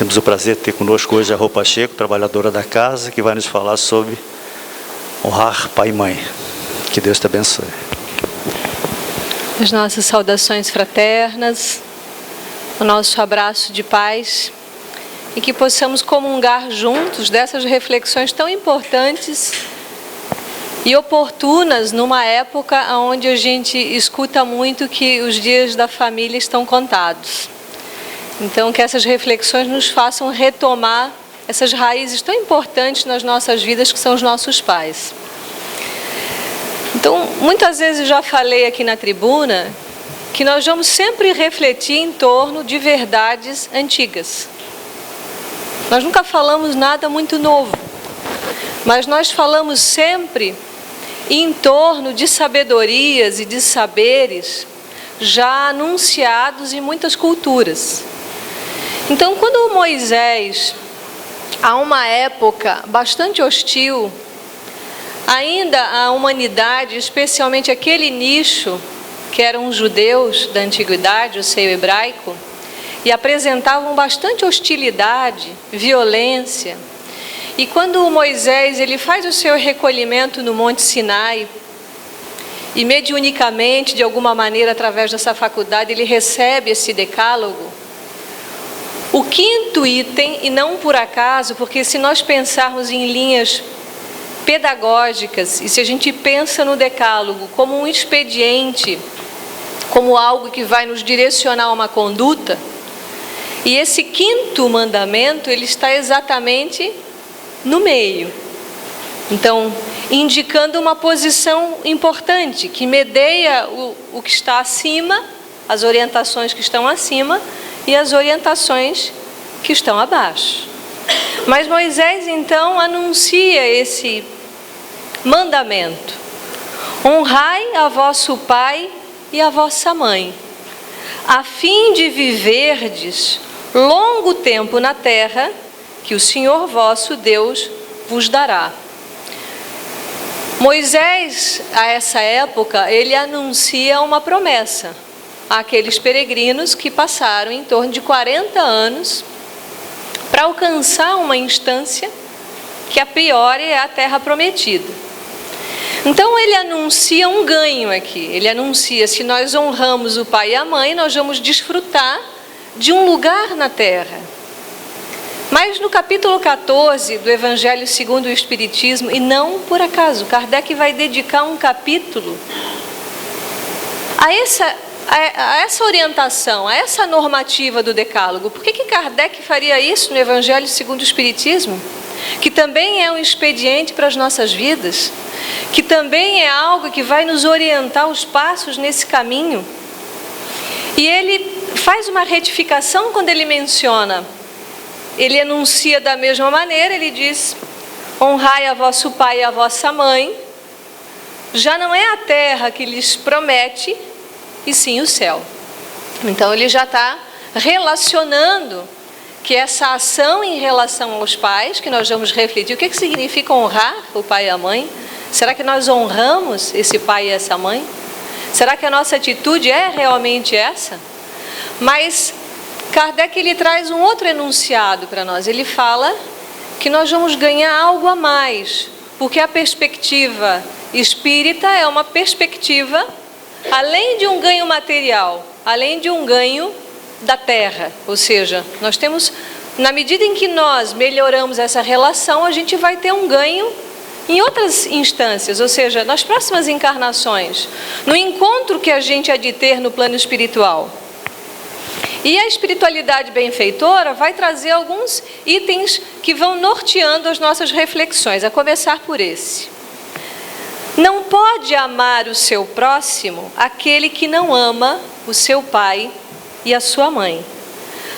Temos o prazer de ter conosco hoje a Rô Pacheco, trabalhadora da casa, que vai nos falar sobre honrar pai e mãe. Que Deus te abençoe. As nossas saudações fraternas, o nosso abraço de paz, e que possamos comungar juntos dessas reflexões tão importantes e oportunas numa época onde a gente escuta muito que os dias da família estão contados. Então, que essas reflexões nos façam retomar essas raízes tão importantes nas nossas vidas, que são os nossos pais. Então, muitas vezes já falei aqui na tribuna que nós vamos sempre refletir em torno de verdades antigas. Nós nunca falamos nada muito novo, mas nós falamos sempre em torno de sabedorias e de saberes já anunciados em muitas culturas. Então, quando Moisés, a uma época bastante hostil, ainda a humanidade, especialmente aquele nicho que eram os judeus da antiguidade, o seio hebraico, e apresentavam bastante hostilidade, violência. E quando Moisés ele faz o seu recolhimento no Monte Sinai, e mediunicamente, de alguma maneira, através dessa faculdade, ele recebe esse decálogo, o quinto item, e não por acaso, porque se nós pensarmos em linhas pedagógicas, e se a gente pensa no decálogo como um expediente, como algo que vai nos direcionar a uma conduta, e esse quinto mandamento, ele está exatamente no meio. Então, indicando uma posição importante, que medeia o que está acima, as orientações que estão acima, e as orientações que estão abaixo. Mas Moisés, então, anuncia esse mandamento: honrai a vosso pai e a vossa mãe, a fim de viverdes longo tempo na terra, que o Senhor vosso Deus vos dará. Moisés, a essa época, ele anuncia uma promessa àqueles peregrinos que passaram em torno de 40 anos para alcançar uma instância que a priori é a terra prometida. Então ele anuncia um ganho aqui, ele anuncia: se nós honramos o pai e a mãe, nós vamos desfrutar de um lugar na terra. Mas no capítulo 14 do Evangelho segundo o Espiritismo, e não por acaso, Kardec vai dedicar um capítulo a essa orientação, a essa normativa do decálogo. Por que Kardec faria isso no Evangelho segundo o Espiritismo? Que também é um expediente para as nossas vidas, que também é algo que vai nos orientar os passos nesse caminho. E ele faz uma retificação quando ele menciona, ele enuncia da mesma maneira, ele diz: honrai a vosso pai e a vossa mãe, já não é a terra que lhes promete, e sim o céu. Então ele já está relacionando que essa ação em relação aos pais, que nós vamos refletir, o que significa honrar o pai e a mãe? Será que nós honramos esse pai e essa mãe? Será que a nossa atitude é realmente essa? Mas Kardec ele traz um outro enunciado para nós. Ele fala que nós vamos ganhar algo a mais, porque a perspectiva espírita é uma perspectiva, além de um ganho material, além de um ganho da terra. Ou seja, nós temos, na medida em que nós melhoramos essa relação, a gente vai ter um ganho em outras instâncias, ou seja, nas próximas encarnações, no encontro que a gente há de ter no plano espiritual. E a espiritualidade benfeitora vai trazer alguns itens que vão norteando as nossas reflexões, a começar por esse. Não pode amar o seu próximo aquele que não ama o seu pai e a sua mãe.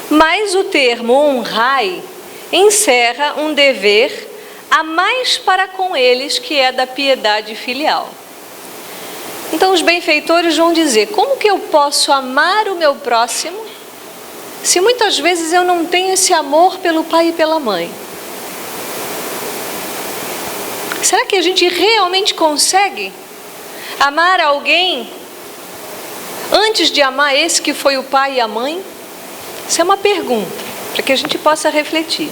Mas o termo honrai encerra um dever a mais para com eles, que é da piedade filial. Então os benfeitores vão dizer: como que eu posso amar o meu próximo se muitas vezes eu não tenho esse amor pelo pai e pela mãe? Será que a gente realmente consegue amar alguém antes de amar esse que foi o pai e a mãe? Isso é uma pergunta. para que a gente possa refletir.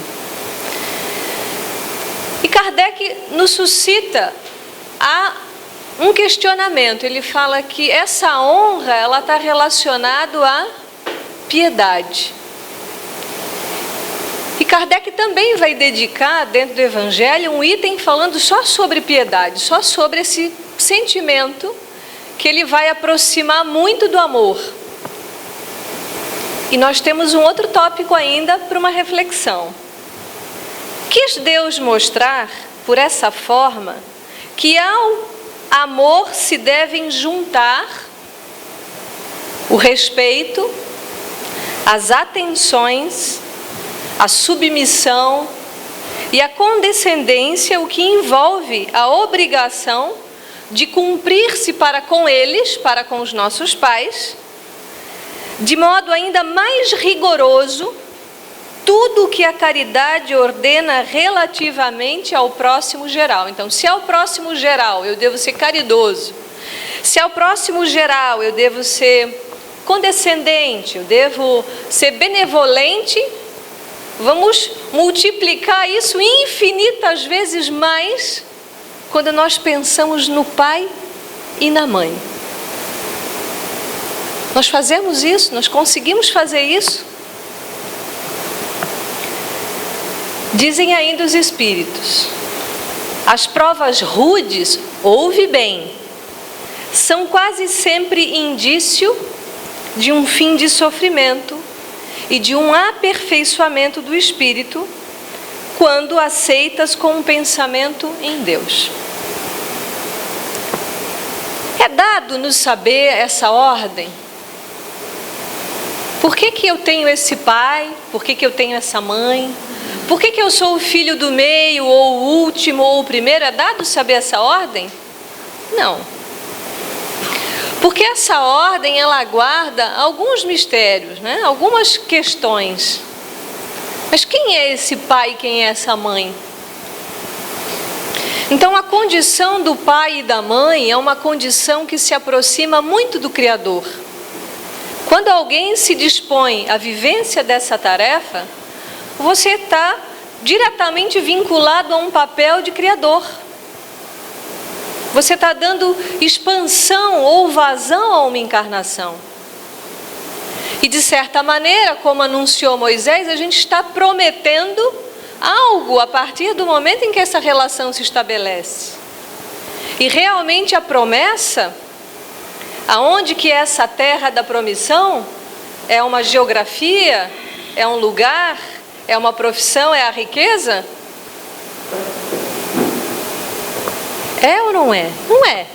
E Kardec nos suscita um questionamento. Ele fala que essa honra, ela está relacionada à piedade. E Kardec também vai dedicar, dentro do Evangelho, um item falando só sobre piedade, só sobre esse sentimento que ele vai aproximar muito do amor. E nós temos um outro tópico ainda para uma reflexão. Quis Deus mostrar, por essa forma, que ao amor se devem juntar o respeito, as atenções, a submissão e a condescendência, o que envolve a obrigação de cumprir-se para com eles, para com os nossos pais, de modo ainda mais rigoroso, tudo o que a caridade ordena relativamente ao próximo geral. Então, se ao próximo geral eu devo ser caridoso, se ao próximo geral eu devo ser condescendente, eu devo ser benevolente, vamos multiplicar isso infinitas vezes mais quando nós pensamos no pai e na mãe. Nós fazemos isso? Nós conseguimos fazer isso? Dizem ainda os espíritos: as provas rudes, ouve bem, são quase sempre indício de um fim de sofrimento e de um aperfeiçoamento do espírito, quando aceitas com um pensamento em Deus. É dado nos saber essa ordem? Por que eu tenho esse pai? Por que eu tenho essa mãe? Por que eu sou o filho do meio, ou o último, ou o primeiro? É dado saber essa ordem? Não. Porque essa ordem, ela guarda alguns mistérios, né? Algumas questões. Mas quem é esse pai e quem é essa mãe? Então, a condição do pai e da mãe é uma condição que se aproxima muito do Criador. Quando alguém se dispõe à vivência dessa tarefa, você está diretamente vinculado a um papel de Criador. Você está dando expansão ou vazão a uma encarnação. E de certa maneira, como anunciou Moisés, a gente está prometendo algo a partir do momento em que essa relação se estabelece. E realmente a promessa, aonde que é essa terra da promissão, é uma geografia, é um lugar, é uma profissão, é a riqueza? É ou não é? Não é.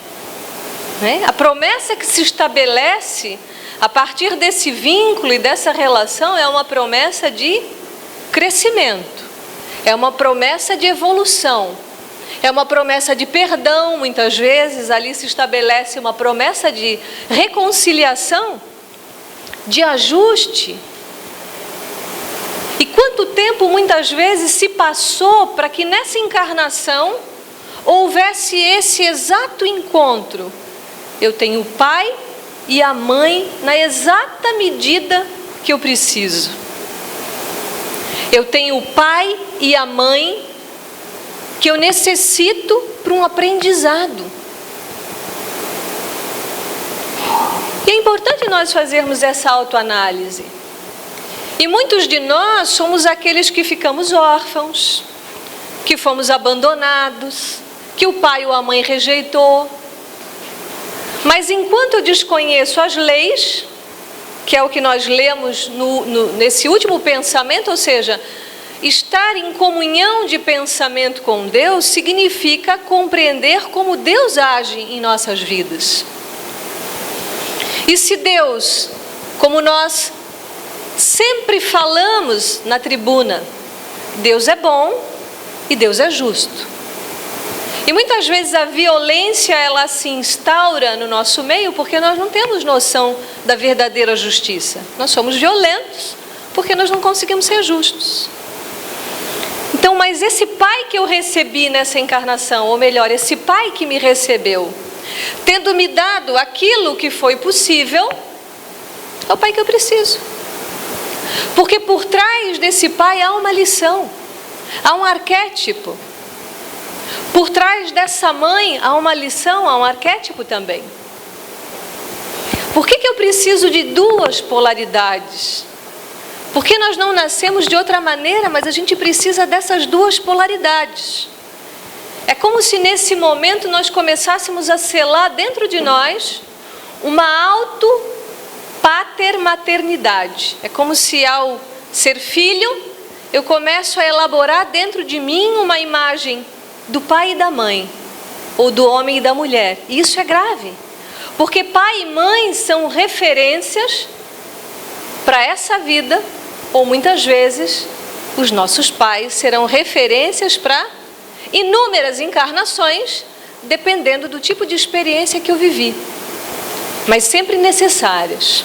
A promessa que se estabelece a partir desse vínculo e dessa relação é uma promessa de crescimento, é uma promessa de evolução, é uma promessa de perdão. Muitas vezes ali se estabelece uma promessa de reconciliação, de ajuste. E quanto tempo muitas vezes se passou para que nessa encarnação houvesse esse exato encontro? Eu tenho o pai e a mãe na exata medida que eu preciso. Eu tenho o pai e a mãe que eu necessito para um aprendizado. E é importante nós fazermos essa autoanálise. E muitos de nós somos aqueles que ficamos órfãos, que fomos abandonados, que o pai ou a mãe rejeitou. Mas enquanto eu desconheço as leis, que é o que nós lemos nesse último pensamento, ou seja, estar em comunhão de pensamento com Deus significa compreender como Deus age em nossas vidas. E se Deus, como nós sempre falamos na tribuna, Deus é bom e Deus é justo. E muitas vezes a violência, ela se instaura no nosso meio porque nós não temos noção da verdadeira justiça. Nós somos violentos porque nós não conseguimos ser justos. Então, mas esse pai que eu recebi nessa encarnação, ou melhor, esse pai que me recebeu, tendo me dado aquilo que foi possível, é o pai que eu preciso. Porque por trás desse pai há uma lição, há um arquétipo. Por trás dessa mãe há uma lição, há um arquétipo também. Por que eu preciso de duas polaridades? Porque nós não nascemos de outra maneira, mas a gente precisa dessas duas polaridades. É como se nesse momento nós começássemos a selar dentro de nós uma auto-pater-maternidade. É como se ao ser filho, eu começo a elaborar dentro de mim uma imagem do pai e da mãe, ou do homem e da mulher. E isso é grave, porque pai e mãe são referências para essa vida, ou muitas vezes os nossos pais serão referências para inúmeras encarnações, dependendo do tipo de experiência que eu vivi, mas sempre necessárias.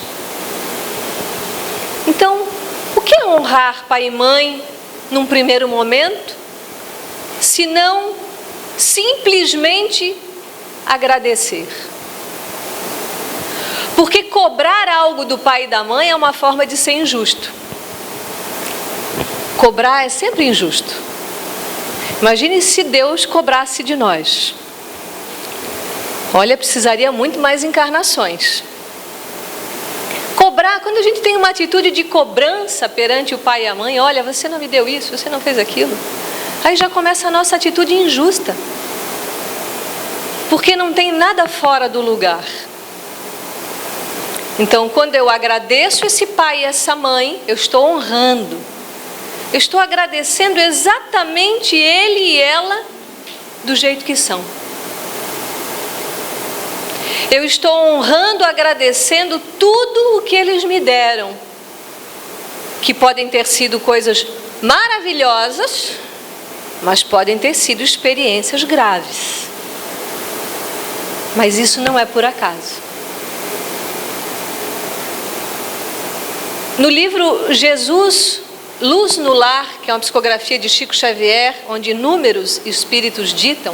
Então, o que é honrar pai e mãe num primeiro momento, se não simplesmente agradecer? Porque cobrar algo do pai e da mãe é uma forma de ser injusto. Cobrar é sempre injusto. Imagine se Deus cobrasse de nós. Olha, precisaria muito mais encarnações. Cobrar, quando a gente tem uma atitude de cobrança perante o pai e a mãe, olha, você não me deu isso, você não fez aquilo. Aí já começa a nossa atitude injusta. Porque não tem nada fora do lugar. Então, quando eu agradeço esse pai e essa mãe, eu estou honrando. Eu estou agradecendo exatamente ele e ela do jeito que são. Eu estou honrando, agradecendo tudo o que eles me deram, que podem ter sido coisas maravilhosas, mas podem ter sido experiências graves. Mas isso não é por acaso. No livro Jesus, Luz no Lar, que é uma psicografia de Chico Xavier, onde inúmeros espíritos ditam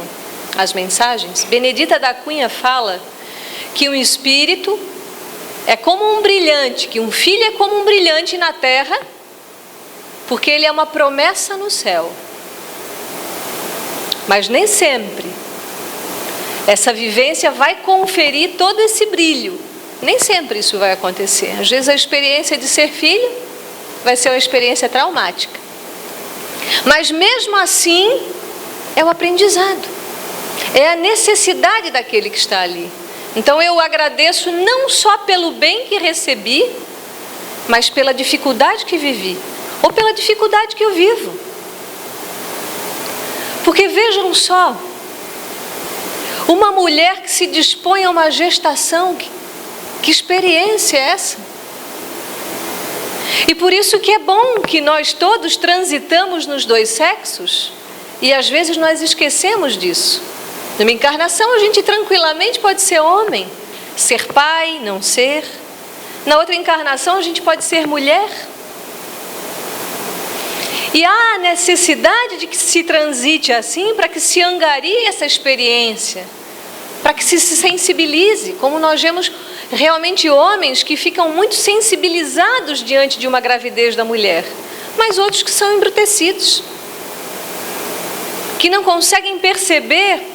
as mensagens, Benedita da Cunha fala que um espírito é como um brilhante, que um filho é como um brilhante na terra, porque ele é uma promessa no céu. Mas nem sempre essa vivência vai conferir todo esse brilho. Nem sempre isso vai acontecer. Às vezes a experiência de ser filho vai ser uma experiência traumática. Mas mesmo assim, é o aprendizado. É a necessidade daquele que está ali. Então eu agradeço não só pelo bem que recebi, mas pela dificuldade que vivi, ou pela dificuldade que eu vivo. Porque vejam só, uma mulher que se dispõe a uma gestação, que experiência é essa? E por isso que é bom que nós todos transitamos nos dois sexos, e às vezes nós esquecemos disso. Numa encarnação a gente tranquilamente pode ser homem, ser pai, não ser. Na outra encarnação a gente pode ser mulher. E há a necessidade de que se transite assim para que se angarie essa experiência, para que se sensibilize, como nós vemos realmente homens que ficam muito sensibilizados diante de uma gravidez da mulher, mas outros que são embrutecidos, que não conseguem perceber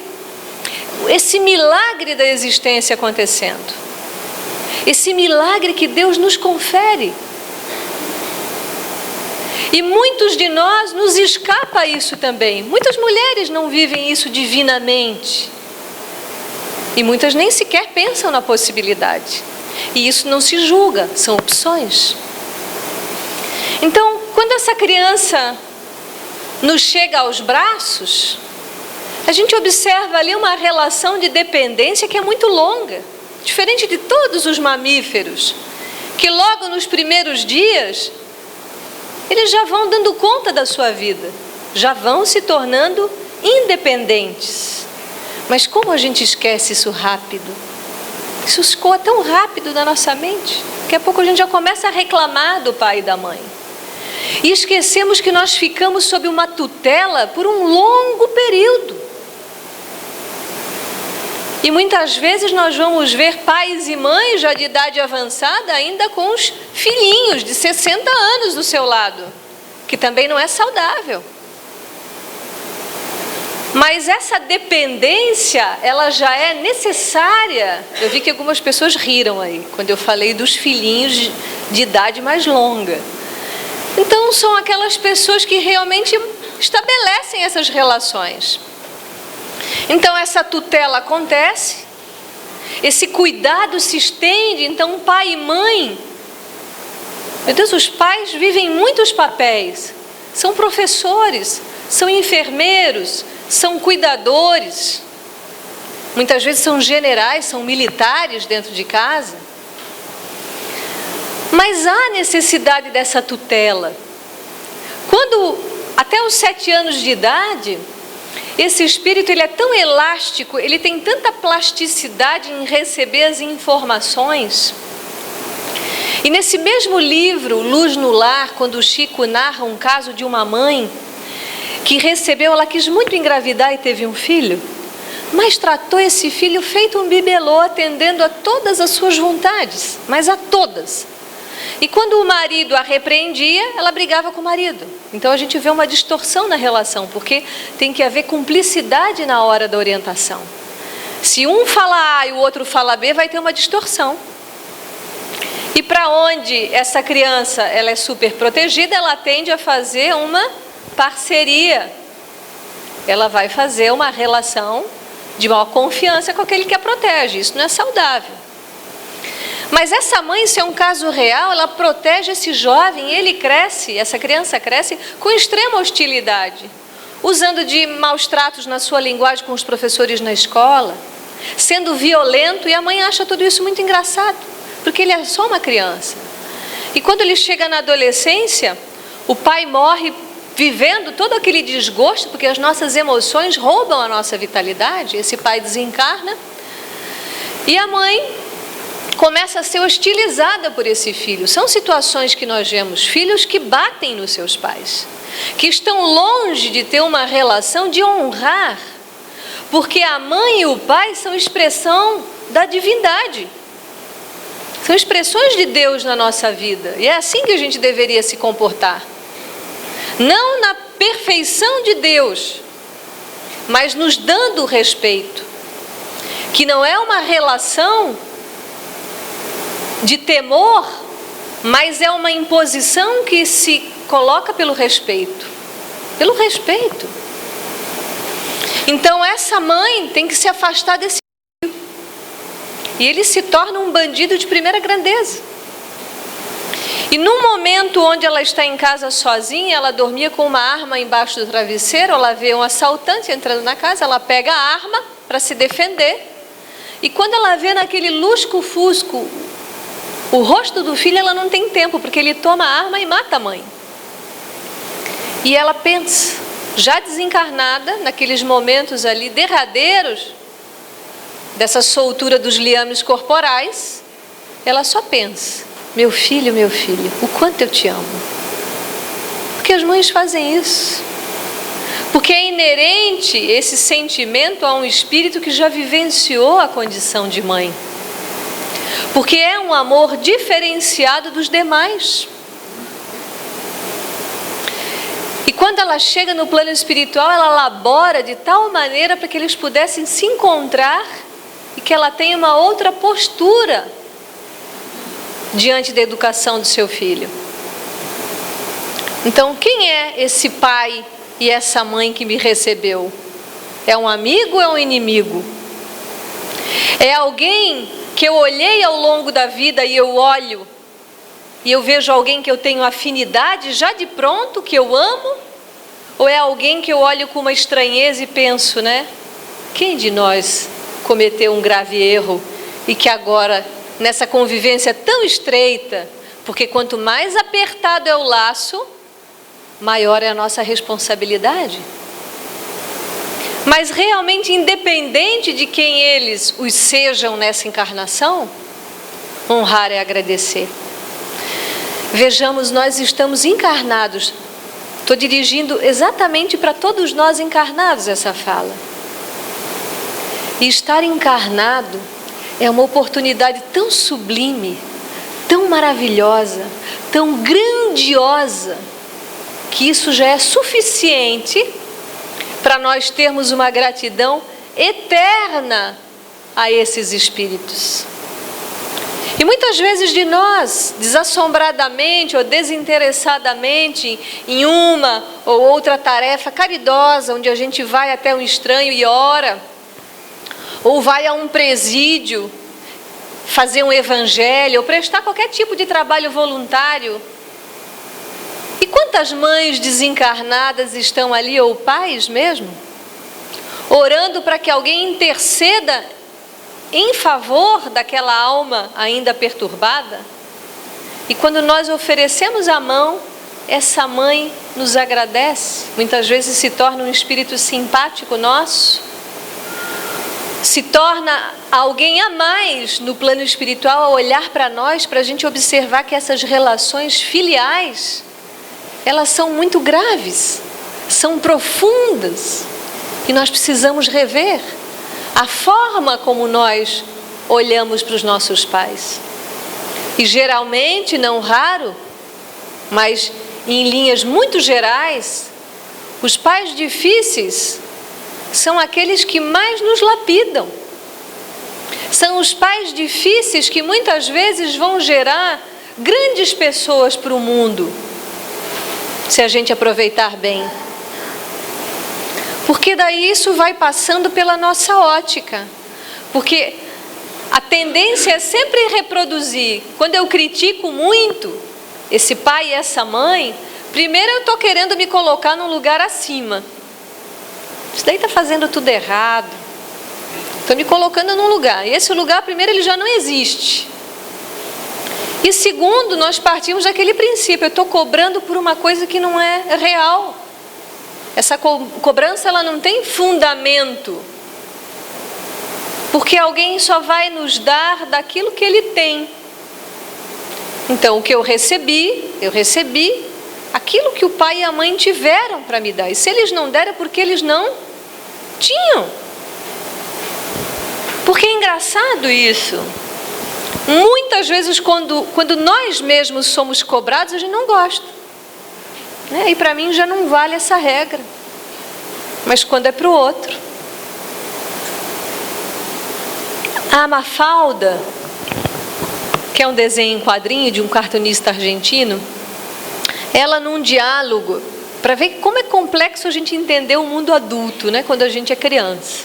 esse milagre da existência acontecendo, esse milagre que Deus nos confere. E muitos de nós nos escapa isso também. Muitas mulheres não vivem isso divinamente. E muitas nem sequer pensam na possibilidade. E isso não se julga, são opções. Então, quando essa criança nos chega aos braços, a gente observa ali uma relação de dependência que é muito longa. Diferente de todos os mamíferos, que logo nos primeiros dias, eles já vão dando conta da sua vida, já vão se tornando independentes. Mas como a gente esquece isso rápido? Isso escoa tão rápido na nossa mente. Daqui a pouco a gente já começa a reclamar do pai e da mãe. E esquecemos que nós ficamos sob uma tutela por um longo período. E muitas vezes nós vamos ver pais e mães já de idade avançada ainda com os filhinhos de 60 anos do seu lado, que também não é saudável. Mas essa dependência, ela já é necessária. Eu vi que algumas pessoas riram aí, quando eu falei dos filhinhos de idade mais longa. Então, são aquelas pessoas que realmente estabelecem essas relações. Então, essa tutela acontece, esse cuidado se estende. Então, pai e mãe, meu Deus, os pais vivem muitos papéis. São professores, são enfermeiros, são cuidadores, muitas vezes são generais, são militares dentro de casa. Mas há necessidade dessa tutela. Quando, até os 7 anos de idade, esse espírito ele é tão elástico, ele tem tanta plasticidade em receber as informações. E nesse mesmo livro, Luz no Lar, quando o Chico narra um caso de uma mãe que recebeu, ela quis muito engravidar e teve um filho, mas tratou esse filho feito um bibelô, atendendo a todas as suas vontades, mas a todas. E quando o marido a repreendia, ela brigava com o marido. Então a gente vê uma distorção na relação, porque tem que haver cumplicidade na hora da orientação. Se um fala A e o outro fala B, vai ter uma distorção. E para onde essa criança ela é super protegida, ela tende a fazer uma parceria. Ela vai fazer uma relação de maior confiança com aquele que a protege. Isso não é saudável. Mas essa mãe, isso é um caso real, ela protege esse jovem, ele cresce, essa criança cresce com extrema hostilidade, usando de maus tratos na sua linguagem com os professores na escola, sendo violento, e a mãe acha tudo isso muito engraçado, porque ele é só uma criança. E quando ele chega na adolescência, o pai morre vivendo todo aquele desgosto, porque as nossas emoções roubam a nossa vitalidade, esse pai desencarna, e a mãe começa a ser hostilizada por esse filho. São situações que nós vemos, filhos que batem nos seus pais, que estão longe de ter uma relação de honrar, porque a mãe e o pai são expressão da divindade, são expressões de Deus na nossa vida, e é assim que a gente deveria se comportar, não na perfeição de Deus, mas nos dando respeito, que não é uma relação de temor, mas é uma imposição que se coloca pelo respeito. Pelo respeito. Então essa mãe tem que se afastar desse filho. E ele se torna um bandido de primeira grandeza. E num momento onde ela está em casa sozinha, ela dormia com uma arma embaixo do travesseiro, ela vê um assaltante entrando na casa, ela pega a arma para se defender. E quando ela vê naquele lusco-fusco o rosto do filho, ela não tem tempo, porque ele toma a arma e mata a mãe. E ela pensa, já desencarnada, naqueles momentos ali derradeiros, dessa soltura dos liames corporais, ela só pensa, meu filho, o quanto eu te amo. Porque as mães fazem isso. Porque é inerente esse sentimento a um espírito que já vivenciou a condição de mãe. Porque é um amor diferenciado dos demais. E quando ela chega no plano espiritual, ela elabora de tal maneira para que eles pudessem se encontrar e que ela tenha uma outra postura diante da educação do seu filho. Então, quem é esse pai e essa mãe que me recebeu? É um amigo ou é um inimigo? É alguém que eu olhei ao longo da vida e eu olho e eu vejo alguém que eu tenho afinidade já de pronto, que eu amo? Ou é alguém que eu olho com uma estranheza e penso, né? Quem de nós cometeu um grave erro e que agora, nessa convivência tão estreita, porque quanto mais apertado é o laço, maior é a nossa responsabilidade. Mas realmente, independente de quem eles os sejam nessa encarnação, honrar é agradecer. Vejamos, nós estamos encarnados. Estou dirigindo exatamente para todos nós encarnados essa fala. E estar encarnado é uma oportunidade tão sublime, tão maravilhosa, tão grandiosa, que isso já é suficiente para nós termos uma gratidão eterna a esses espíritos. E muitas vezes de nós, desassombradamente ou desinteressadamente, em uma ou outra tarefa caridosa, onde a gente vai até um estranho e ora, ou vai a um presídio fazer um evangelho, ou prestar qualquer tipo de trabalho voluntário. E quantas mães desencarnadas estão ali, ou pais mesmo, orando para que alguém interceda em favor daquela alma ainda perturbada? E quando nós oferecemos a mão, essa mãe nos agradece, muitas vezes se torna um espírito simpático nosso, se torna alguém a mais no plano espiritual a olhar para nós, para a gente observar que essas relações filiais, elas são muito graves, são profundas, e nós precisamos rever a forma como nós olhamos para os nossos pais. E geralmente, não raro, mas em linhas muito gerais, os pais difíceis são aqueles que mais nos lapidam. São os pais difíceis que muitas vezes vão gerar grandes pessoas para o mundo, se a gente aproveitar bem. Porque daí isso vai passando pela nossa ótica. Porque a tendência é sempre reproduzir. Quando eu critico muito esse pai e essa mãe, primeiro eu estou querendo me colocar num lugar acima. Isso daí está fazendo tudo errado. Estou me colocando num lugar. E esse lugar, primeiro, ele já não existe. E segundo, nós partimos daquele princípio. Eu estou cobrando por uma coisa que não é real. Essa cobrança, ela não tem fundamento. Porque alguém só vai nos dar daquilo que ele tem. Então, o que eu recebi aquilo que o pai e a mãe tiveram para me dar. E se eles não deram, é porque eles não tinham. Porque é engraçado isso. Muitas vezes, quando nós mesmos somos cobrados, a gente não gosta. E para mim já não vale essa regra. Mas quando é para o outro. A Mafalda, que é um desenho em quadrinho de um cartunista argentino, ela num diálogo, para ver como é complexo a gente entender o mundo adulto, quando a gente é criança.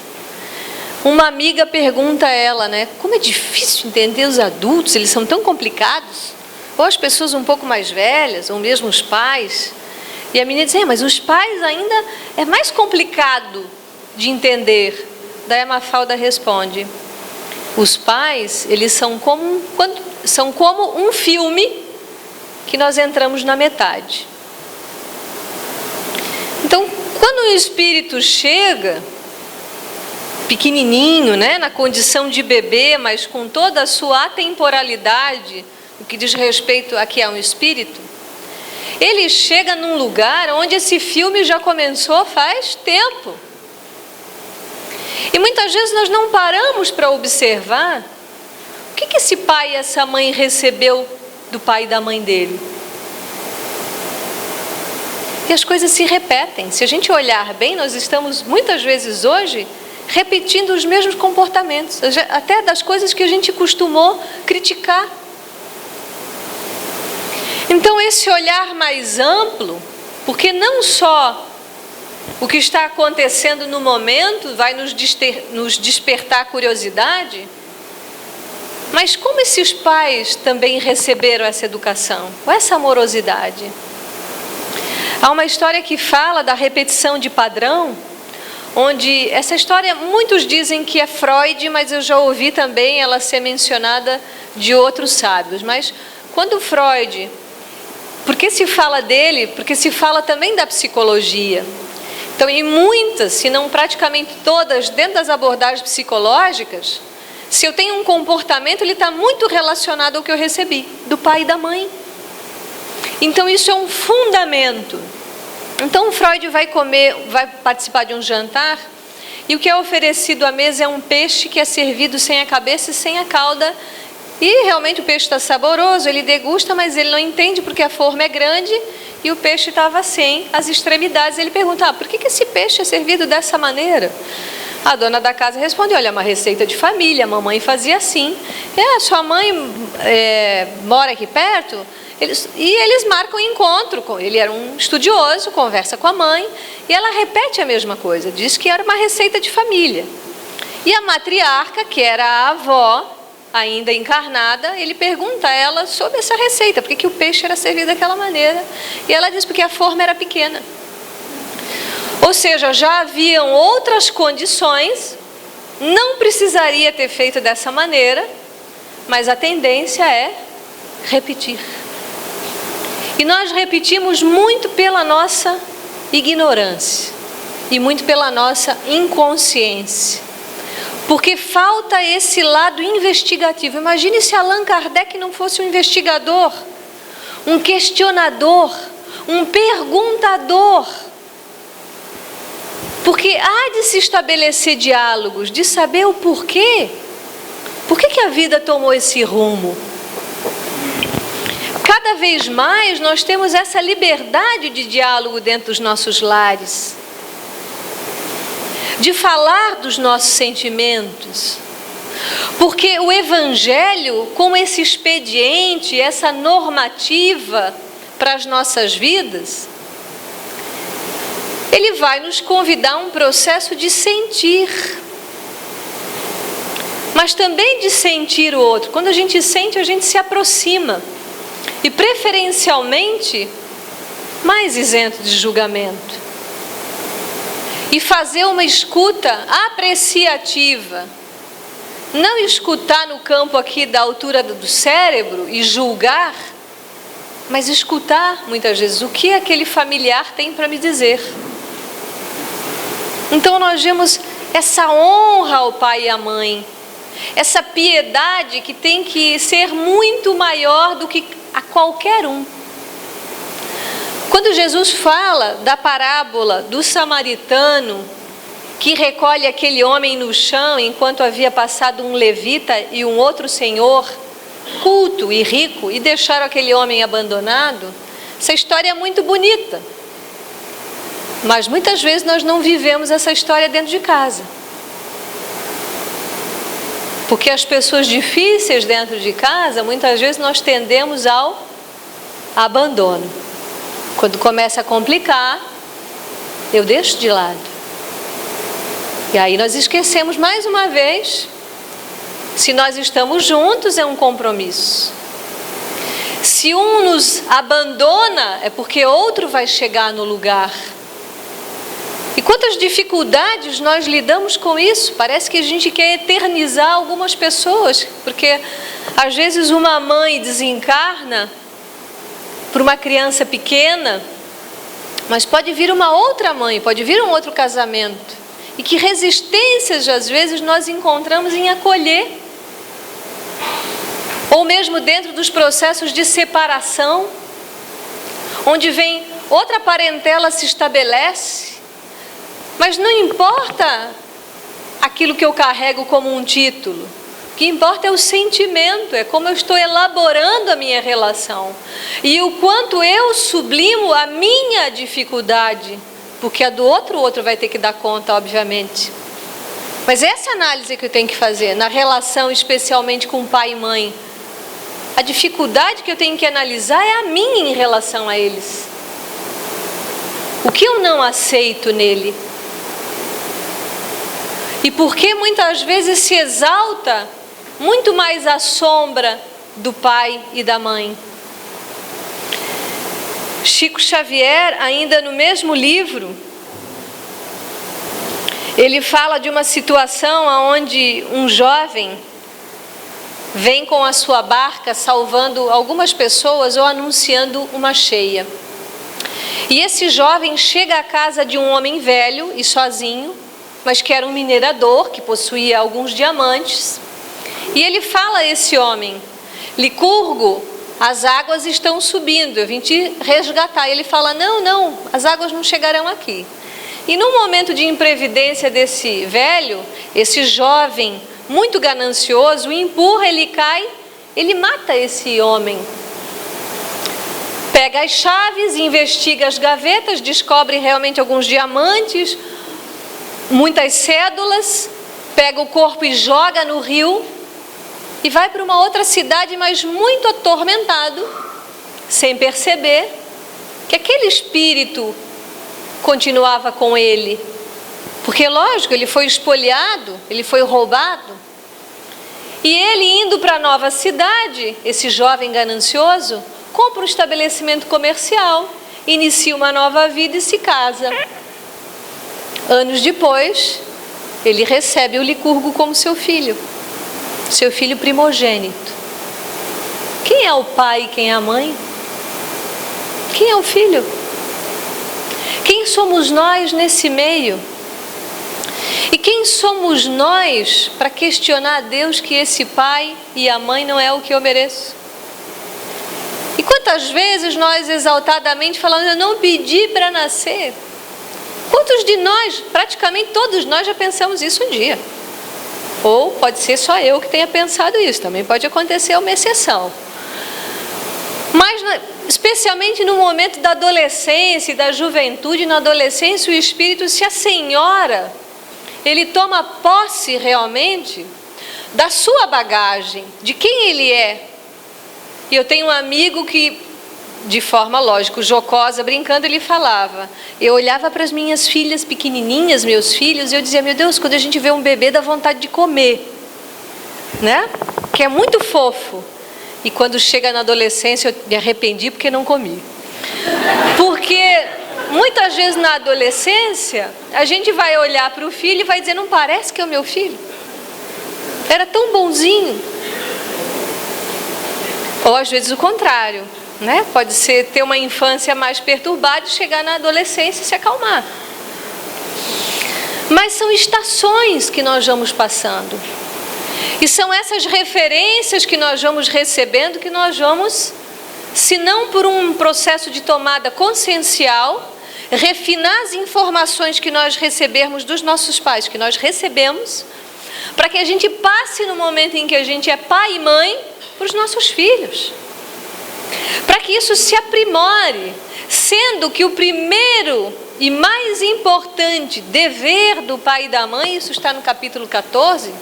Uma amiga pergunta a ela, como é difícil entender os adultos, eles são tão complicados. Ou as pessoas um pouco mais velhas, ou mesmo os pais. E a menina diz, mas os pais ainda é mais complicado de entender. Daí a Mafalda responde, os pais, eles são como um filme que nós entramos na metade. Então, quando o espírito chega, pequenininho, na condição de bebê, mas com toda a sua atemporalidade, o que diz respeito a que é um espírito, ele chega num lugar onde esse filme já começou faz tempo. E muitas vezes nós não paramos para observar o que esse pai e essa mãe recebeu do pai e da mãe dele. E as coisas se repetem. Se a gente olhar bem, nós estamos muitas vezes hoje repetindo os mesmos comportamentos, até das coisas que a gente costumou criticar. Então esse olhar mais amplo, porque não só o que está acontecendo no momento vai nos despertar curiosidade, mas como esses pais também receberam essa educação, ou essa amorosidade. Há uma história que fala da repetição de padrão, onde essa história, muitos dizem que é Freud, mas eu já ouvi também ela ser mencionada de outros sábios. Mas quando Freud, porque se fala dele? Porque se fala também da psicologia. Então, em muitas, se não praticamente todas, dentro das abordagens psicológicas, se eu tenho um comportamento, ele está muito relacionado ao que eu recebi, do pai e da mãe. Então, isso é um fundamento. Então, Freud vai participar de um jantar, e o que é oferecido à mesa é um peixe que é servido sem a cabeça e sem a cauda. E realmente o peixe está saboroso, ele degusta, mas ele não entende porque a forma é grande e o peixe estava sem as extremidades. Ele pergunta, por que esse peixe é servido dessa maneira? A dona da casa responde, olha, é uma receita de família, a mamãe fazia assim. Sua mãe mora aqui perto? Eles marcam encontro, ele era um estudioso, conversa com a mãe, e ela repete a mesma coisa, diz que era uma receita de família. E a matriarca, que era a avó, ainda encarnada, ele pergunta a ela sobre essa receita, por que o peixe era servido daquela maneira. E ela diz, porque a forma era pequena. Ou seja, já haviam outras condições, não precisaria ter feito dessa maneira, mas a tendência é repetir. E nós repetimos muito pela nossa ignorância e muito pela nossa inconsciência. Porque falta esse lado investigativo. Imagine se Allan Kardec não fosse um investigador, um questionador, um perguntador. Porque há de se estabelecer diálogos, de saber o porquê. Por que a vida tomou esse rumo? Cada vez mais nós temos essa liberdade de diálogo dentro dos nossos lares, de falar dos nossos sentimentos, porque o Evangelho, como esse expediente, essa normativa para as nossas vidas, ele vai nos convidar a um processo de sentir, mas também de sentir o outro. Quando a gente sente, a gente se aproxima, e preferencialmente mais isento de julgamento. E fazer uma escuta apreciativa. Não escutar no campo aqui da altura do cérebro e julgar, mas escutar muitas vezes o que aquele familiar tem para me dizer. Então nós vemos essa honra ao pai e à mãe, essa piedade que tem que ser muito maior do que a qualquer um. Quando Jesus fala da parábola do samaritano que recolhe aquele homem no chão enquanto havia passado um levita e um outro senhor culto e rico e deixaram aquele homem abandonado, essa história é muito bonita, mas muitas vezes nós não vivemos essa história dentro de casa, porque as pessoas difíceis dentro de casa, muitas vezes nós tendemos ao abandono. Quando começa a complicar, eu deixo de lado. E aí nós esquecemos mais uma vez, se nós estamos juntos é um compromisso. Se um nos abandona, é porque outro vai chegar no lugar. E quantas dificuldades nós lidamos com isso? Parece que a gente quer eternizar algumas pessoas, porque às vezes uma mãe desencarna por uma criança pequena, mas pode vir uma outra mãe, pode vir um outro casamento. E que resistências às vezes nós encontramos em acolher. Ou mesmo dentro dos processos de separação, onde vem outra parentela se estabelece, mas não importa aquilo que eu carrego como um título. O que importa é o sentimento, é como eu estou elaborando a minha relação. E o quanto eu sublimo a minha dificuldade, porque a do outro, o outro vai ter que dar conta, obviamente. Mas essa análise que eu tenho que fazer, na relação especialmente com pai e mãe, a dificuldade que eu tenho que analisar é a minha em relação a eles. O que eu não aceito nele? E por que muitas vezes se exalta muito mais a sombra do pai e da mãe? Chico Xavier, ainda no mesmo livro, ele fala de uma situação onde um jovem vem com a sua barca salvando algumas pessoas ou anunciando uma cheia. E esse jovem chega à casa de um homem velho e sozinho, mas que era um minerador, que possuía alguns diamantes. E ele fala a esse homem: Licurgo, as águas estão subindo, eu vim te resgatar. E ele fala: não, as águas não chegarão aqui. E num momento de imprevidência desse velho, esse jovem muito ganancioso o empurra, ele cai, ele mata esse homem. Pega as chaves, investiga as gavetas, descobre realmente alguns diamantes, muitas cédulas, pega o corpo e joga no rio e vai para uma outra cidade, mas muito atormentado, sem perceber que aquele espírito continuava com ele. Porque, lógico, ele foi espoliado, ele foi roubado. E ele, indo para a nova cidade, esse jovem ganancioso, compra um estabelecimento comercial, inicia uma nova vida e se casa. Anos depois, ele recebe o Licurgo como seu filho primogênito. Quem é o pai e quem é a mãe? Quem é o filho? Quem somos nós nesse meio? E quem somos nós para questionar a Deus que esse pai e a mãe não é o que eu mereço? E quantas vezes nós exaltadamente falamos, eu não pedi para nascer? Quantos de nós, praticamente todos nós já pensamos isso um dia? Ou pode ser só eu que tenha pensado isso, também pode acontecer uma exceção. Mas, especialmente no momento da adolescência e da juventude, na adolescência o espírito se assenhora, ele toma posse realmente da sua bagagem, de quem ele é. E eu tenho um amigo que, de forma lógica, jocosa, brincando, ele falava, eu olhava para as minhas filhas pequenininhas, meus filhos, e eu dizia, meu Deus, quando a gente vê um bebê dá vontade de comer, né? Que é muito fofo. E quando chega na adolescência eu me arrependi porque não comi. Porque muitas vezes na adolescência a gente vai olhar para o filho e vai dizer, não parece que é o meu filho? Era tão bonzinho. Ou às vezes o contrário, né? Pode ser ter uma infância mais perturbada e chegar na adolescência e se acalmar. Mas são estações que nós vamos passando. E são essas referências que nós vamos recebendo, que nós vamos, se não por um processo de tomada consciencial, refinar as informações que nós recebermos dos nossos pais, que nós recebemos, para que a gente passe no momento em que a gente é pai e mãe, para os nossos filhos. Para que isso se aprimore, sendo que o primeiro e mais importante dever do pai e da mãe, isso está no capítulo 14,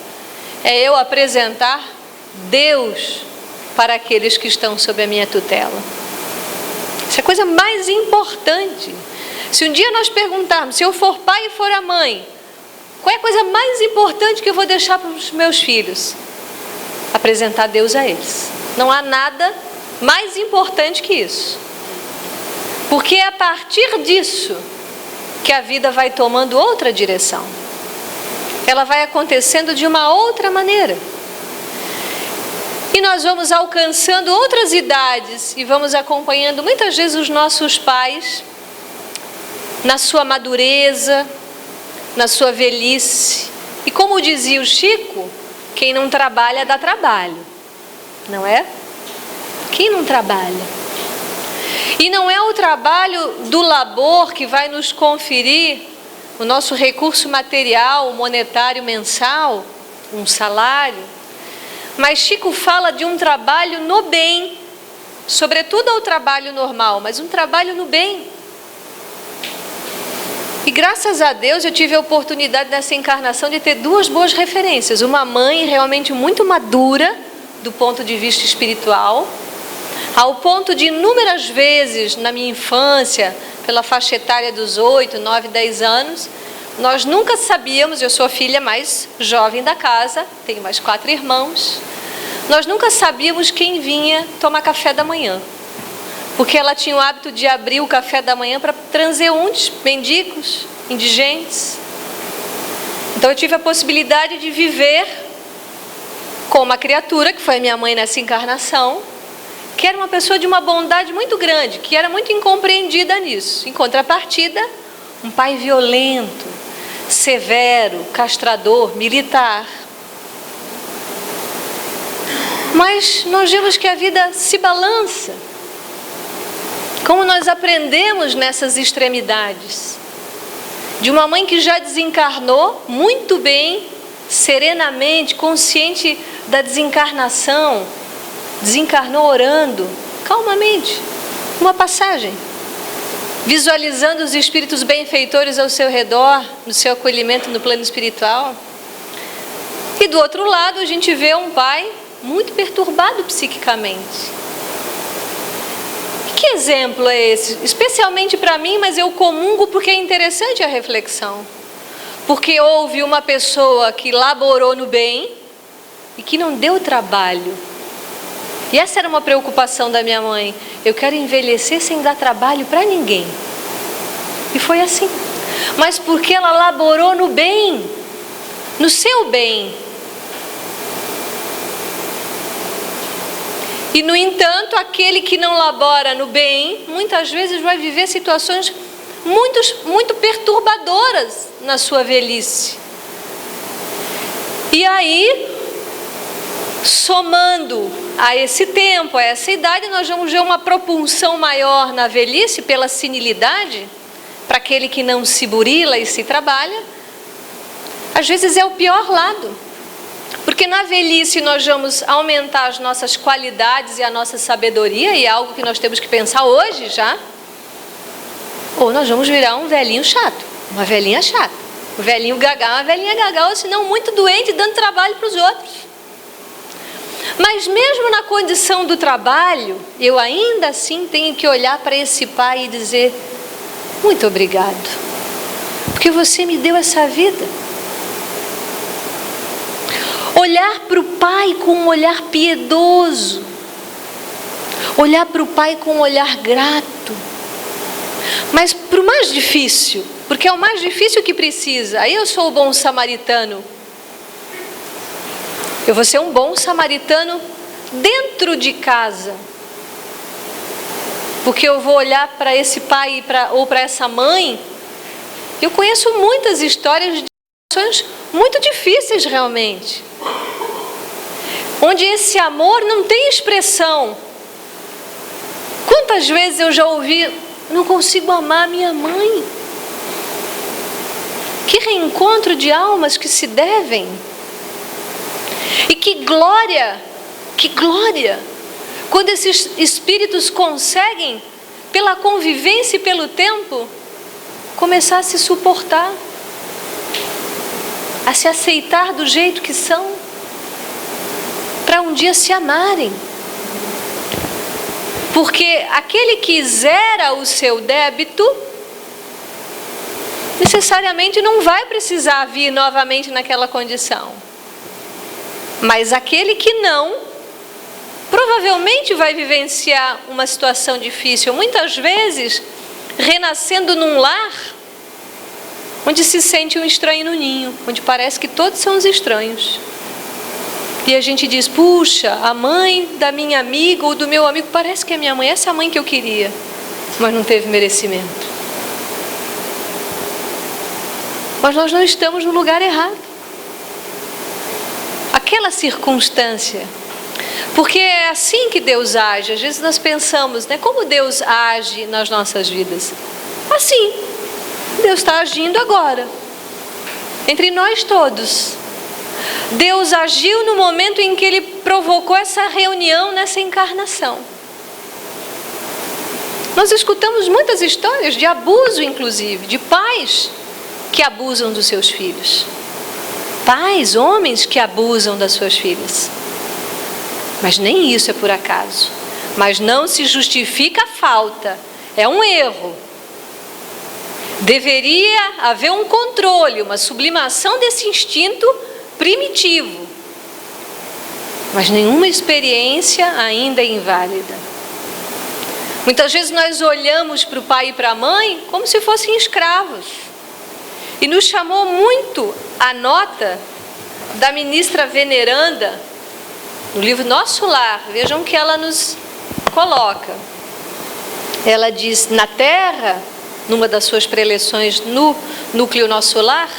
é eu apresentar Deus para aqueles que estão sob a minha tutela. Isso é a coisa mais importante. Se um dia nós perguntarmos, se eu for pai e for a mãe, qual é a coisa mais importante que eu vou deixar para os meus filhos? Apresentar Deus a eles. Não há nada mais importante que isso. Porque é a partir disso que a vida vai tomando outra direção. Ela vai acontecendo de uma outra maneira. E nós vamos alcançando outras idades e vamos acompanhando muitas vezes os nossos pais na sua madureza, na sua velhice. E como dizia o Chico, quem não trabalha dá trabalho, não é? Quem não trabalha? E não é o trabalho do labor que vai nos conferir o nosso recurso material, monetário mensal, um salário. Mas Chico fala de um trabalho no bem, sobretudo ao trabalho normal, mas um trabalho no bem. E graças a Deus eu tive a oportunidade nessa encarnação de ter duas boas referências. Uma mãe realmente muito madura do ponto de vista espiritual, ao ponto de inúmeras vezes na minha infância, pela faixa etária dos 8, 9, 10 anos, nós nunca sabíamos, eu sou a filha mais jovem da casa, tenho mais 4 irmãos, nós nunca sabíamos quem vinha tomar café da manhã, porque ela tinha o hábito de abrir o café da manhã para transeuntes, mendigos, indigentes. Então eu tive a possibilidade de viver com uma criatura, que foi a minha mãe nessa encarnação, que era uma pessoa de uma bondade muito grande, que era muito incompreendida nisso. Em contrapartida, um pai violento, severo, castrador, militar. Mas nós vemos que a vida se balança. Como nós aprendemos nessas extremidades. de uma mãe que já desencarnou muito bem, serenamente, consciente da desencarnação, desencarnou orando, calmamente, uma passagem, visualizando os espíritos benfeitores ao seu redor, no seu acolhimento no plano espiritual. E do outro lado a gente vê um pai muito perturbado psiquicamente. Que exemplo é esse? Especialmente para mim, mas eu comungo porque é interessante a reflexão. Porque houve uma pessoa que laborou no bem e que não deu trabalho. E essa era uma preocupação da minha mãe. Eu quero envelhecer sem dar trabalho para ninguém. E foi assim. Mas porque ela laborou no bem, no seu bem. E, no entanto, aquele que não labora no bem, muitas vezes vai viver situações muito perturbadoras na sua velhice. E aí, somando a esse tempo, a essa idade, nós vamos ver uma propulsão maior na velhice pela senilidade, para aquele que não se burila e se trabalha. Às vezes é o pior lado. Porque na velhice nós vamos aumentar as nossas qualidades e a nossa sabedoria, e é algo que nós temos que pensar hoje já. Ou nós vamos virar um velhinho chato, uma velhinha chata, um velhinho gagal, uma velhinha gagal, ou senão muito doente, dando trabalho para os outros. Mas mesmo na condição do trabalho, eu ainda assim tenho que olhar para esse pai e dizer: muito obrigado, porque você me deu essa vida. Olhar para o pai com um olhar piedoso, olhar para o pai com um olhar grato. Mas para o mais difícil, porque é o mais difícil que precisa. Aí eu sou o bom samaritano. Eu vou ser um bom samaritano dentro de casa, porque eu vou olhar para esse pai ou para essa mãe. Eu conheço muitas histórias de situações muito difíceis realmente, onde esse amor não tem expressão. Quantas vezes eu já ouvi: não consigo amar minha mãe. Que reencontro de almas que se devem. E que glória, quando esses espíritos conseguem, pela convivência e pelo tempo, começar a se suportar, a se aceitar do jeito que são, para um dia se amarem. Porque aquele que zera o seu débito, necessariamente não vai precisar vir novamente naquela condição. Mas aquele que não, provavelmente vai vivenciar uma situação difícil, muitas vezes renascendo num lar onde se sente um estranho no ninho, onde parece que todos são os estranhos. E a gente diz: puxa, a mãe da minha amiga ou do meu amigo parece que é minha mãe, essa é a mãe que eu queria, mas não teve merecimento. Mas nós não estamos no lugar errado. Aquela circunstância, porque é assim que Deus age. Às vezes nós pensamos, né, como Deus age nas nossas vidas? Assim, Deus está agindo agora, entre nós todos. Deus agiu no momento em que Ele provocou essa reunião nessa encarnação. Nós escutamos muitas histórias de abuso, inclusive, de pais que abusam dos seus filhos. Pais, homens que abusam das suas filhas. Mas nem isso é por acaso. Mas não se justifica a falta. É um erro. Deveria haver um controle, uma sublimação desse instinto primitivo. Mas nenhuma experiência ainda é inválida. Muitas vezes nós olhamos para o pai e para a mãe como se fossem escravos. E nos chamou muito a nota da ministra veneranda, no livro Nosso Lar. Vejam que ela nos coloca. Ela diz: na Terra, numa das suas preleções no Núcleo Nosso Lar,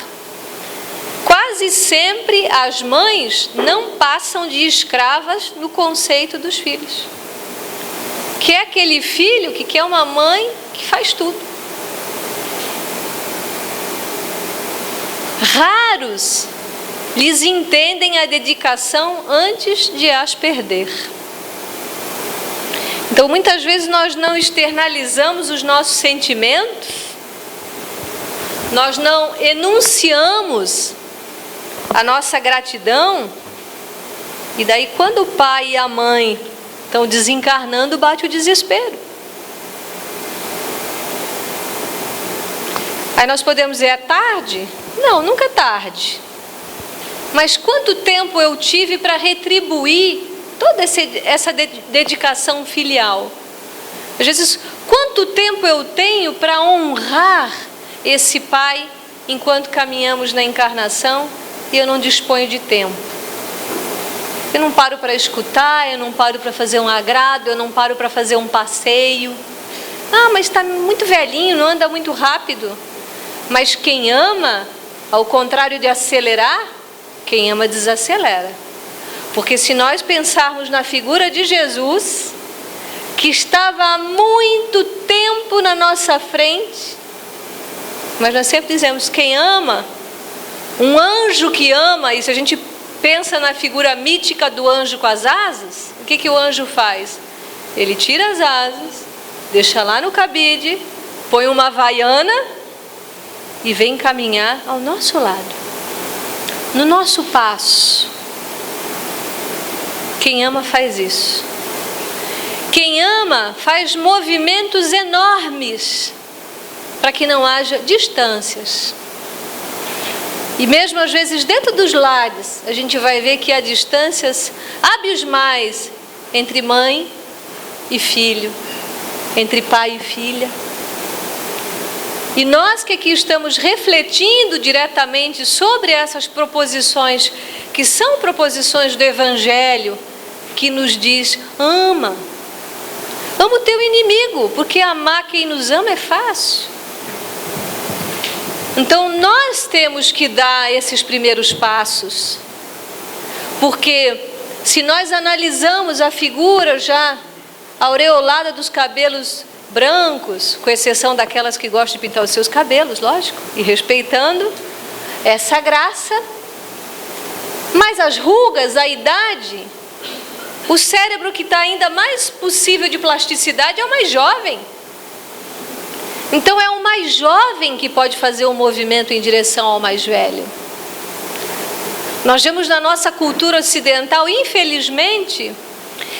quase sempre as mães não passam de escravas no conceito dos filhos. Que é aquele filho que quer uma mãe que faz tudo. raros lhes entendem a dedicação antes de as perder. Então, muitas vezes nós não externalizamos os nossos sentimentos, nós não enunciamos a nossa gratidão, e daí quando o pai e a mãe estão desencarnando, bate o desespero. Aí nós podemos dizer, é tarde? Não, nunca é tarde. Mas quanto tempo eu tive para retribuir toda essa dedicação filial? Às vezes, quanto tempo eu tenho para honrar esse pai enquanto caminhamos na encarnação e eu não disponho de tempo? Eu não paro para escutar, eu não paro para fazer um agrado, eu não paro para fazer um passeio. Ah, mas está muito velhinho, não anda muito rápido. Mas quem ama, ao contrário de acelerar, quem ama desacelera. Porque se nós pensarmos na figura de Jesus, que estava há muito tempo na nossa frente, mas nós sempre dizemos, quem ama, um anjo que ama, e se a gente pensa na figura mítica do anjo com as asas, o que o anjo faz? Ele tira as asas, deixa lá no cabide, põe uma havaiana e vem caminhar ao nosso lado, no nosso passo. Quem ama faz isso. Quem ama faz movimentos enormes para que não haja distâncias. E mesmo às vezes dentro dos lares, a gente vai ver que há distâncias abismais entre mãe e filho, entre pai e filha. E nós que aqui estamos refletindo diretamente sobre essas proposições, que são proposições do Evangelho, que nos diz, ama o teu inimigo, porque amar quem nos ama é fácil. Então nós temos que dar esses primeiros passos, porque se nós analisamos a figura já aureolada dos cabelos brancos, com exceção daquelas que gostam de pintar os seus cabelos, lógico, e respeitando essa graça, mas as rugas, a idade, o cérebro que está ainda mais possível de plasticidade é o mais jovem. Então é o mais jovem que pode fazer o movimento em direção ao mais velho. Nós vemos na nossa cultura ocidental, infelizmente,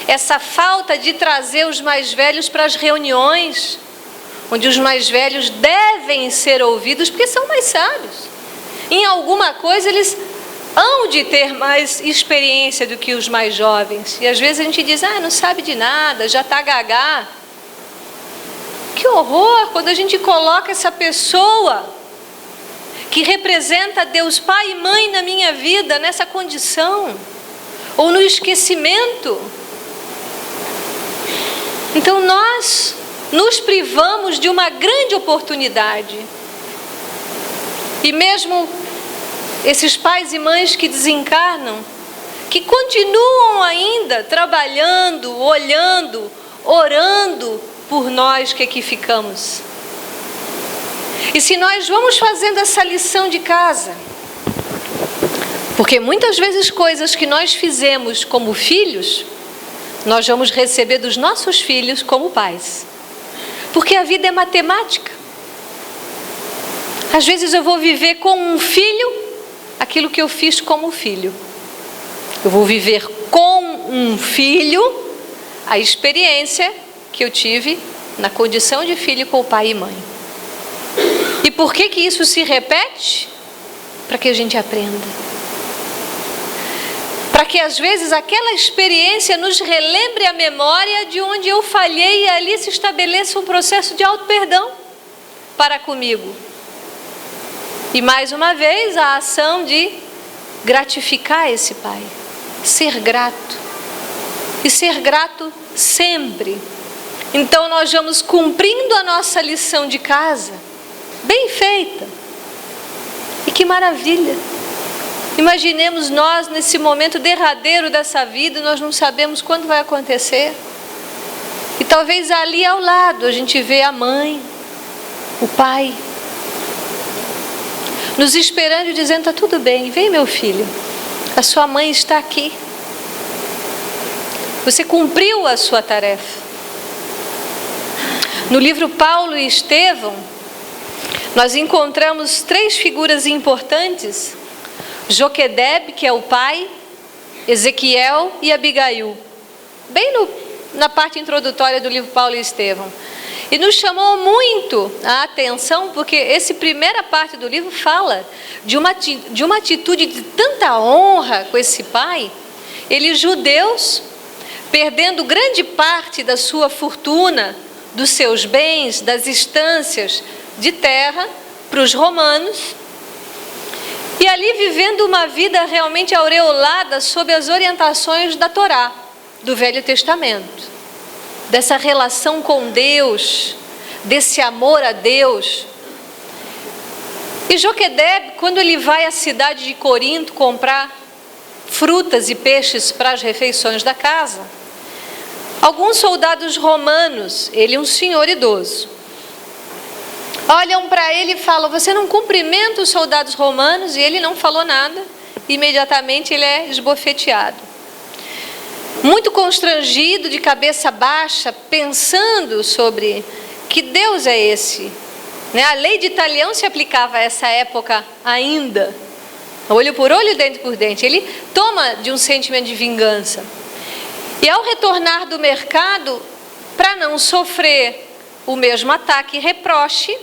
essa falta de trazer os mais velhos para as reuniões, onde os mais velhos devem ser ouvidos, porque são mais sábios. Em alguma coisa eles hão de ter mais experiência do que os mais jovens. E às vezes a gente diz, não sabe de nada, já está gagá. Que horror quando a gente coloca essa pessoa que representa Deus Pai e Mãe na minha vida nessa condição, ou no esquecimento. Então nós nos privamos de uma grande oportunidade. E mesmo esses pais e mães que desencarnam, que continuam ainda trabalhando, olhando, orando por nós que aqui ficamos. E se nós vamos fazendo essa lição de casa, porque muitas vezes coisas que nós fizemos como filhos, nós vamos receber dos nossos filhos como pais. Porque a vida é matemática. Às vezes eu vou viver com um filho aquilo que eu fiz como filho. Eu vou viver com um filho a experiência que eu tive na condição de filho com o pai e mãe. E por que isso se repete? Para que a gente aprenda. Para que às vezes aquela experiência nos relembre a memória de onde eu falhei e ali se estabeleça um processo de auto-perdão para comigo. E mais uma vez a ação de gratificar esse pai, ser grato. E ser grato sempre. Então nós vamos cumprindo a nossa lição de casa, bem feita. E que maravilha! Imaginemos nós nesse momento derradeiro dessa vida, nós não sabemos quando vai acontecer. E talvez ali ao lado a gente vê a mãe, o pai. nos esperando e dizendo: está tudo bem, vem meu filho, a sua mãe está aqui. Você cumpriu a sua tarefa. No livro Paulo e Estevão, nós encontramos 3 figuras importantes: Joquedebe, que é o pai, Ezequiel e Abigail, bem na parte introdutória do livro Paulo e Estevão. E nos chamou muito a atenção, porque essa primeira parte do livro fala de uma atitude de tanta honra com esse pai. Eles, judeus, perdendo grande parte da sua fortuna, dos seus bens, das estâncias de terra para os romanos, e ali vivendo uma vida realmente aureolada sob as orientações da Torá, do Velho Testamento, dessa relação com Deus, desse amor a Deus. E Joquedebe, quando ele vai à cidade de Corinto comprar frutas e peixes para as refeições da casa, alguns soldados romanos, ele é um senhor idoso, olham para ele e falam: você não cumprimenta os soldados romanos? E ele não falou nada. Imediatamente ele é esbofeteado. Muito constrangido, de cabeça baixa, pensando sobre que Deus é esse. A lei de Italião se aplicava a essa época ainda. Olho por olho, dente por dente. Ele toma de um sentimento de vingança. E ao retornar do mercado, para não sofrer o mesmo ataque e reproche,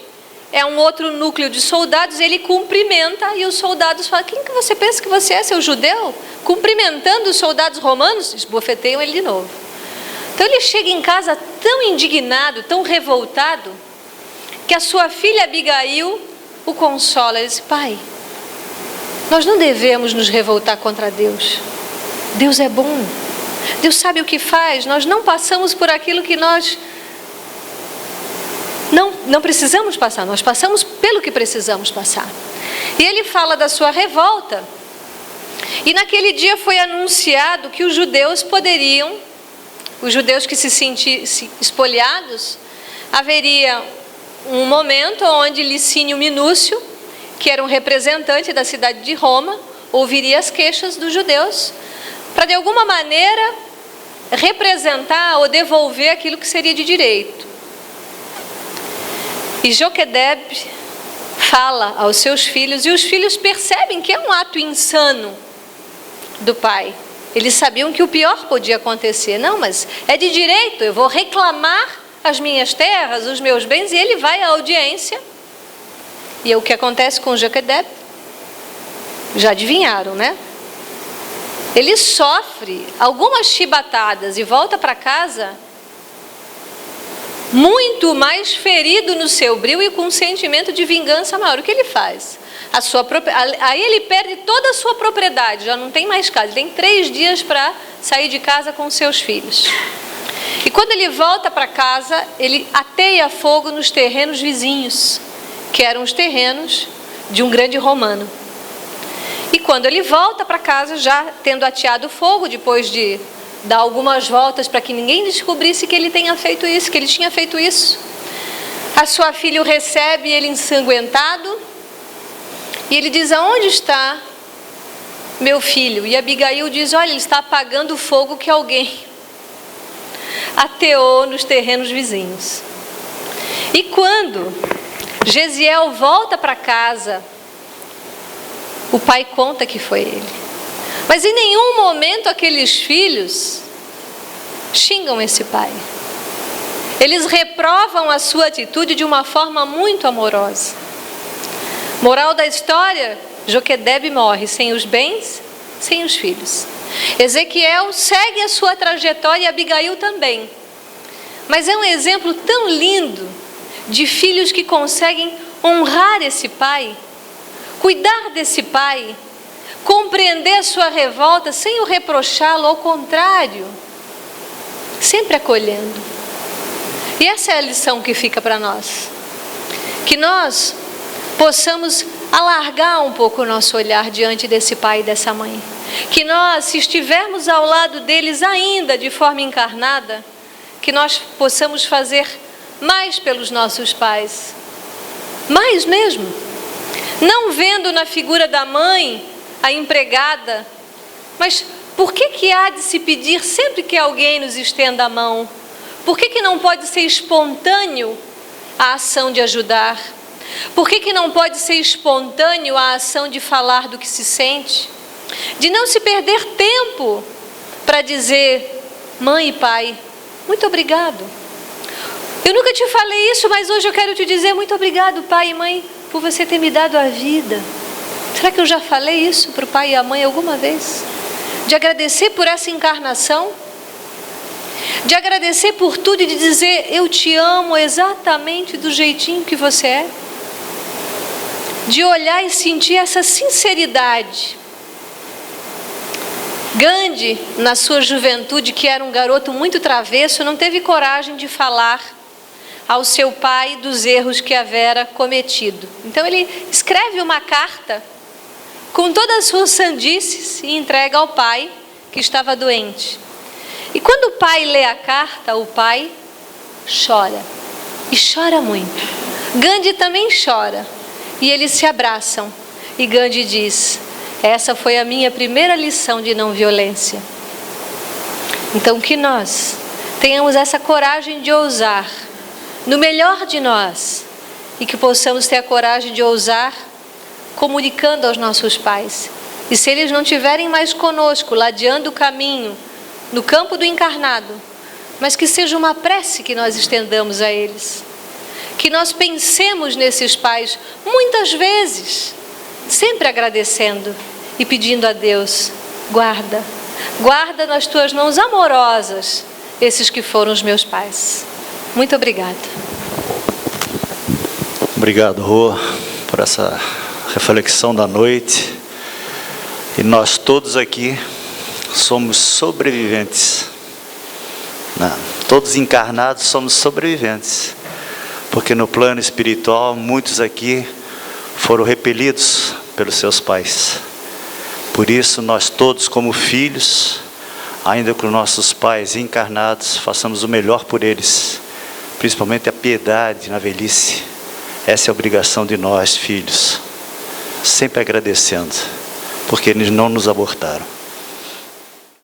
é um outro núcleo de soldados, ele cumprimenta, e os soldados falam: quem que você pensa que você é, seu judeu? Cumprimentando os soldados romanos, esbofeteiam ele de novo. Então ele chega em casa tão indignado, tão revoltado, que a sua filha Abigail o consola. Ele diz: pai, nós não devemos nos revoltar contra Deus. Deus é bom, Deus sabe o que faz. Nós não passamos por aquilo que nós não precisamos passar, nós passamos pelo que precisamos passar. E ele fala da sua revolta. E naquele dia foi anunciado que os judeus que se sentissem espoliados, haveria um momento onde Licínio Minúcio, que era um representante da cidade de Roma, ouviria as queixas dos judeus, para de alguma maneira representar ou devolver aquilo que seria de direito. E Joquedebe fala aos seus filhos, e os filhos percebem que é um ato insano do pai. Eles sabiam que o pior podia acontecer. Não, mas é de direito, eu vou reclamar as minhas terras, os meus bens. E ele vai à audiência. E é o que acontece com Joquedebe. Já adivinharam, né? Ele sofre algumas chibatadas e volta para casa muito mais ferido no seu brio e com um sentimento de vingança maior. O que ele faz? Aí ele perde toda a sua propriedade, já não tem mais casa. Ele tem 3 dias para sair de casa com seus filhos. E quando ele volta para casa, ele ateia fogo nos terrenos vizinhos, que eram os terrenos de um grande romano. E quando ele volta para casa, já tendo ateado fogo, depois de dar algumas voltas para que ninguém descobrisse que ele tinha feito isso, a sua filha o recebe, ele ensanguentado, e ele diz: aonde está meu filho? E Abigail diz: olha, ele está apagando o fogo que alguém ateou nos terrenos vizinhos. E quando Gesiel volta para casa, o pai conta que foi ele. Mas em nenhum momento aqueles filhos xingam esse pai. Eles reprovam a sua atitude de uma forma muito amorosa. Moral da história: Joquedebe morre sem os bens, sem os filhos. Ezequiel segue a sua trajetória e Abigail também. Mas é um exemplo tão lindo de filhos que conseguem honrar esse pai, cuidar desse pai, compreender a sua revolta sem o reprochá-lo, ao contrário, sempre acolhendo. E essa é a lição que fica para nós. Que nós possamos alargar um pouco o nosso olhar diante desse pai e dessa mãe. Que nós, se estivermos ao lado deles ainda de forma encarnada, que nós possamos fazer mais pelos nossos pais. Mais mesmo. não vendo na figura da mãe a empregada, mas por que há de se pedir sempre que alguém nos estenda a mão? Por que não pode ser espontâneo a ação de ajudar? Por que não pode ser espontâneo a ação de falar do que se sente? De não se perder tempo para dizer: mãe e pai, muito obrigado. Eu nunca te falei isso, mas hoje eu quero te dizer muito obrigado, pai e mãe, por você ter me dado a vida. Será que eu já falei isso para o pai e a mãe alguma vez? De agradecer por essa encarnação, de agradecer por tudo e de dizer: eu te amo exatamente do jeitinho que você é. De olhar e sentir essa sinceridade. Gandhi, na sua juventude, que era um garoto muito travesso, não teve coragem de falar ao seu pai dos erros que havera cometido. Então ele escreve uma carta com todas as suas sandices e entrega ao pai, que estava doente. E quando o pai lê a carta, o pai chora, e chora muito. Gandhi também chora, e eles se abraçam, e Gandhi diz: essa foi a minha primeira lição de não violência. Então que nós tenhamos essa coragem de ousar no melhor de nós, e que possamos ter a coragem de ousar comunicando aos nossos pais. E se eles não estiverem mais conosco, ladeando o caminho no campo do encarnado, mas que seja uma prece que nós estendamos a eles. Que nós pensemos nesses pais muitas vezes, sempre agradecendo e pedindo a Deus: guarda, guarda nas tuas mãos amorosas esses que foram os meus pais. Muito obrigada. Obrigado, Rô, por essa reflexão da noite. E nós todos aqui somos sobreviventes. Todos encarnados somos sobreviventes. Porque no plano espiritual, muitos aqui foram repelidos pelos seus pais. Por isso, nós todos como filhos, ainda com nossos pais encarnados, façamos o melhor por eles. Principalmente a piedade na velhice. Essa é a obrigação de nós, filhos. Sempre agradecendo, porque eles não nos abortaram.